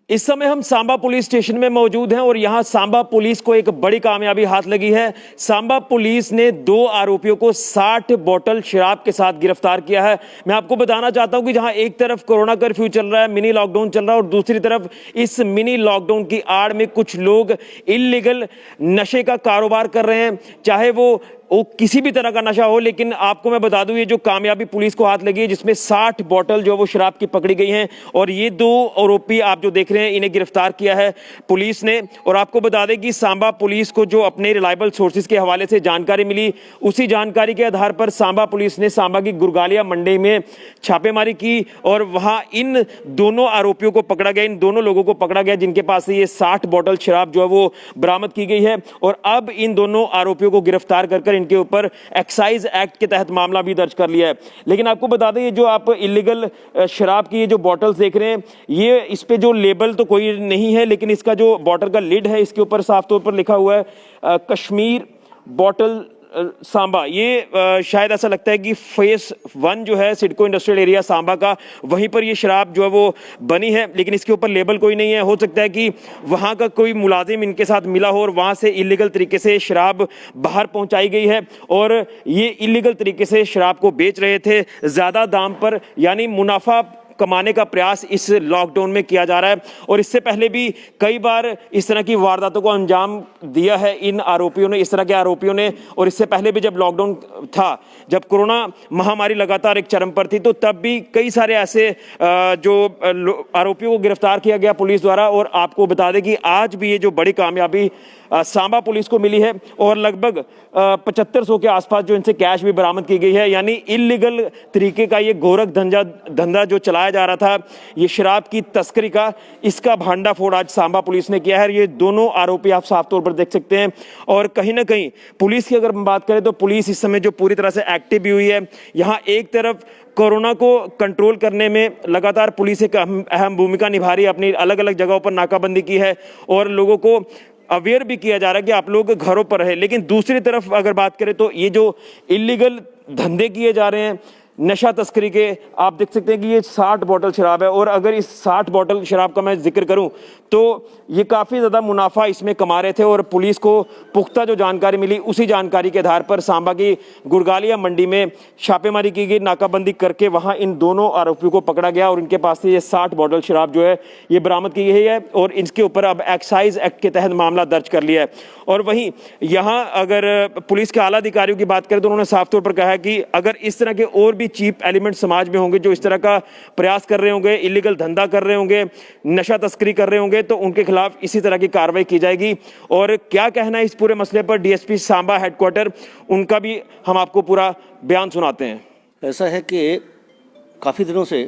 इस समय हम सांबा पुलिस स्टेशन में मौजूद हैं और यहां सांबा पुलिस को एक बड़ी कामयाबी हाथ लगी है। सांबा पुलिस ने 2 आरोपियों को 60 बोतल शराब के साथ गिरफ्तार किया है। मैं आपको बताना चाहता हूं कि जहां एक तरफ कोरोना कर्फ्यू चल रहा है, मिनी लॉकडाउन चल रहा है और दूसरी तरफ इस मिनी लॉकडाउन की आड़ में कुछ लोग इल्लीगल नशे का कारोबार कर रहे हैं, चाहे वो किसी भी तरह का नशा हो। लेकिन आपको मैं बता दूं, ये जो कामयाबी पुलिस को हाथ लगी है जिसमें 60 बोतल जो वो शराब की पकड़ी गई हैं और ये 2 आरोपी आप जो देख रहे हैं इन्हें गिरफ्तार किया है पुलिस ने। और आपको बता दें कि सांबा पुलिस को जो अपने रिलायबल सोर्सेज के हवाले से जानकारी मिली, उसी जानकारी के आधार पर सांबा पुलिस ने सांबा की गुरगालिया मंडी में छापेमारी की और वहां इन दोनों आरोपियों को पकड़ा गया, इन दोनों लोगों को पकड़ा गया जिनके पास से ये 60 बोतल शराब जो है वो बरामद की गई है। और अब इन दोनों आरोपियों को गिरफ्तार कर इनके ऊपर एक्साइज एक्ट के तहत मामला भी दर्ज कर लिया है। लेकिन आपको बता दें, ये जो आप इलीगल शराब की ये जो बॉटल्स देख रहे हैं, ये इस पे जो लेबल तो कोई नहीं है, लेकिन इसका जो बॉटल का लिड है इसके ऊपर साफ तौर पर लिखा हुआ है कश्मीर बॉटल सांबा। ये शायद ऐसा लगता है कि फेस 1 जो है सिडको इंडस्ट्रियल एरिया सांबा का, वहीं पर ये शराब जो है वो बनी है, लेकिन इसके ऊपर लेबल कोई नहीं है। हो सकता है कि वहां का कोई मुलाजिम इनके साथ मिला हो और वहां से इलीगल तरीके से शराब बाहर पहुंचाई गई है और ये इलीगल तरीके से शराब को बेच रहे थे ज्यादा दाम पर, यानी मुनाफा कमाने का प्रयास इस लॉकडाउन में किया जा रहा है। और इससे पहले भी कई बार इस तरह की वारदातों को अंजाम दिया है इन आरोपियों ने, इस तरह के आरोपियों ने। और इससे पहले भी जब लॉकडाउन था, जब कोरोना महामारी लगातार एक चरम पर थी, तो तब भी कई सारे ऐसे जो आरोपियों को गिरफ्तार किया गया पुलिस द्वारा। और आपको बता दें कि आज भी ये जो बड़ी कामयाबी सांबा पुलिस को मिली है और लगभग 7500 के आसपास जो इनसे कैश भी बरामद की गई है, यानी इलीगल तरीके का ये गोरख धंधा जो चलाया जा रहा था, ये शराब की तस्करी का, इसका भांडाफोड़ आज सांबा पुलिस ने किया है। ये दोनों आरोपी आप साफ तौर पर देख सकते हैं। और कहीं ना कहीं पुलिस की अगर बात करें तो पुलिस इस समय जो पूरी तरह से एक्टिव भी हुई है। यहाँ एक तरफ कोरोना को कंट्रोल करने में लगातार पुलिस एक अहम भूमिका निभा रही है, अपनी अलग अलग जगहों पर नाकाबंदी की है और लोगों को अवेयर भी किया जा रहा है कि आप लोग घरों पर रहे। लेकिन दूसरी तरफ अगर बात करें तो ये जो इलीगल धंधे किए जा रहे हैं नशा तस्करी के, आप देख सकते हैं कि ये 60 बोतल शराब है। और अगर इस 60 बोतल शराब का मैं जिक्र करूं तो ये काफ़ी ज़्यादा मुनाफा इसमें कमा रहे थे। और पुलिस को पुख्ता जो जानकारी मिली, उसी जानकारी के आधार पर सांबा की गुरगालिया मंडी में छापेमारी की गई, नाकाबंदी करके वहां इन दोनों आरोपियों को पकड़ा गया और इनके पास से ये 60 बोतल शराब जो है ये बरामद की गई है और इसके ऊपर अब एक्साइज एक्ट के तहत मामला दर्ज कर लिया है। और वहीं यहाँ अगर पुलिस के आला अधिकारियों की बात करें तो उन्होंने साफ तौर पर कहा है कि अगर इस तरह के और भी चीप एलिमेंट समाज में होंगे जो इस तरह का प्रयास कर रहे होंगे, इलीगल धंधा कर रहे होंगे, नशा तस्करी कर रहे होंगे, तो उनके खिलाफ इसी तरह की कार्रवाई की जाएगी। और क्या कहना है इस पूरे मसले पर डीएसपी सांबा हेडक्वार्टर, उनका भी हम आपको पूरा बयान सुनाते हैं। ऐसा है कि काफ़ी दिनों से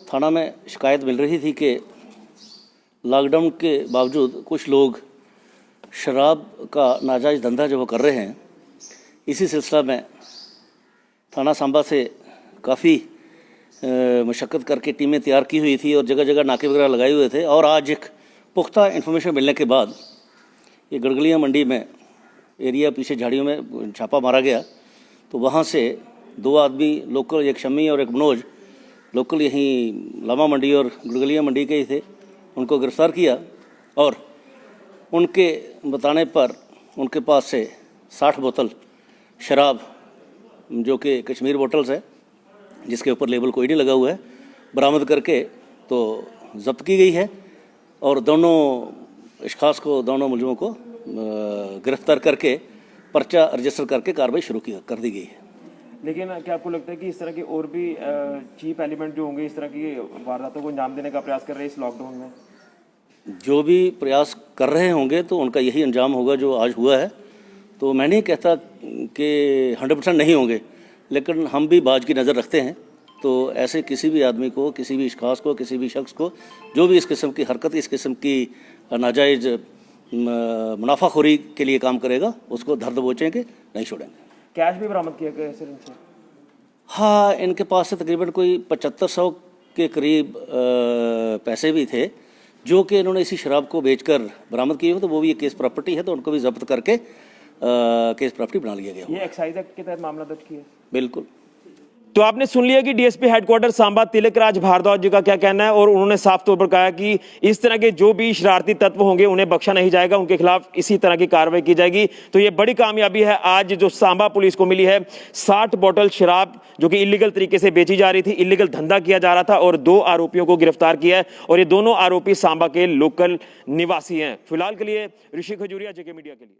थाना में शिकायत मिल रही थी कि लॉकडाउन के बावजूद कुछ लोग शराब का नाजायज़ धंधा जो वो कर रहे हैं। इसी सिलसिला में थाना सांबा से काफ़ी मशक्क़त करके टीमें तैयार की हुई थी और जगह जगह नाके वगैरह लगाए हुए थे। और आज एक पुख्ता इन्फॉर्मेशन मिलने के बाद ये गड़गलिया मंडी में एरिया पीछे झाड़ियों में छापा मारा गया, तो वहाँ से 2 आदमी लोकल, एक शम्मी और एक मनोज, लोकल यहीं लामा मंडी और गड़गलिया मंडी के ही थे, उनको गिरफ़्तार किया। और उनके बताने पर उनके पास से 60 बोतल शराब जो कि कश्मीर बोतल्स है, जिसके ऊपर लेबल कोई नहीं लगा हुआ है, बरामद करके तो जब्त की गई है। और दोनों अशखास को, दोनों मुलज़िमों को गिरफ्तार करके पर्चा रजिस्टर करके कार्रवाई शुरू कर दी गई है। लेकिन क्या आपको लगता है कि इस तरह के और भी चीप एलिमेंट जो होंगे इस तरह की वारदातों को अंजाम देने का प्रयास कर रहे हैं इस लॉकडाउन में? जो भी प्रयास कर रहे होंगे तो उनका यही अंजाम होगा जो आज हुआ है। तो मैं नहीं कहता कि 100% नहीं होंगे, लेकिन हम भी बाज की नज़र रखते हैं। तो ऐसे किसी भी आदमी को, किसी भी इश्खास को, किसी भी शख्स को जो भी इस किस्म की हरकत, इस किस्म की नाजायज़ मुनाफाखोरी के लिए काम करेगा, उसको धर दबोचेंगे, नहीं छोड़ेंगे। कैश भी बरामद किया गया सर इनसे? हाँ, इनके पास से तकरीबन कोई 7500 के करीब पैसे भी थे जो कि इन्होंने इसी शराब को बेचकर बरामद किए हो। तो वो भी एक केस प्रॉपर्टी है, तो उनको भी जब्त करके केस प्रॉपर्टी बना लिया गया। ये एक्साइज एक्ट के तहत मामला दर्ज किया? बिल्कुल। तो आपने सुन लिया कि डीएसपी हेडक्वार्टर सांबा तिलक राज भारद्वाज जी का क्या कहना है, और उन्होंने साफ तौर पर कहा कि इस तरह के जो भी शरारती तत्व होंगे उन्हें बख्शा नहीं जाएगा, उनके खिलाफ इसी तरह की कार्रवाई की जाएगी। तो ये बड़ी कामयाबी है आज जो सांबा पुलिस को मिली है। 60 बोतल शराब जो कि इलीगल तरीके से बेची जा रही थी, इलीगल धंधा किया जा रहा था, और 2 आरोपियों को गिरफ्तार किया है, और ये दोनों आरोपी सांबा के लोकल निवासी हैं। फिलहाल के लिए ऋषि खजूरिया, जेके मीडिया के लिए।